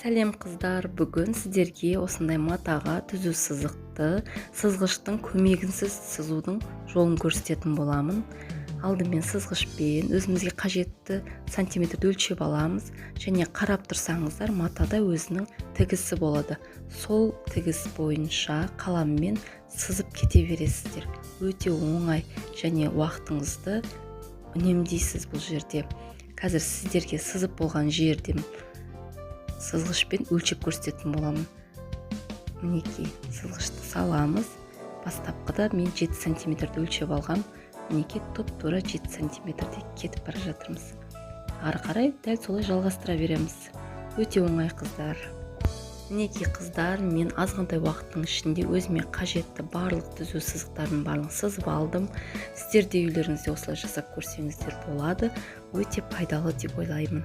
Сәлем қыздар, бүгін сіздерге осындай матаға түзу сызықты сызғыштың көмегінсіз сызудың жолын көрсететін боламын. Алдымен сызғышпен өзімізге қажетті сантиметрді өлшеп аламыз, және қарап тұрсаңыздар матада өзінің тігісі болады. Сол тігіс бойынша қаламмен сызып кете бересіздер. Өте оңай және уақытыңызды үнемдейсіз бұл жерде. Қазір сіздерге сызып болған жерден сызғышпен өлшеп көрсететін боламын. Мінекей, сызғышты саламыз. Бастапқыда мен 7 сантиметрді өлшеп алғам. Мінекей тура 7 сантиметрде кетіп бара жатырмыз. Ары қарай дәл солай жалғастыра береміз. Өте оңай қыздар. Мінекей қыздар, мен азғантай уақыттың ішінде өзіме қажетті барлық түзу сызықтардың барлығын сызып алдым. Сіздер де үйлеріңізде осылай жасап көрсеңіздер болады. Өте пайдалы деп ойлаймын.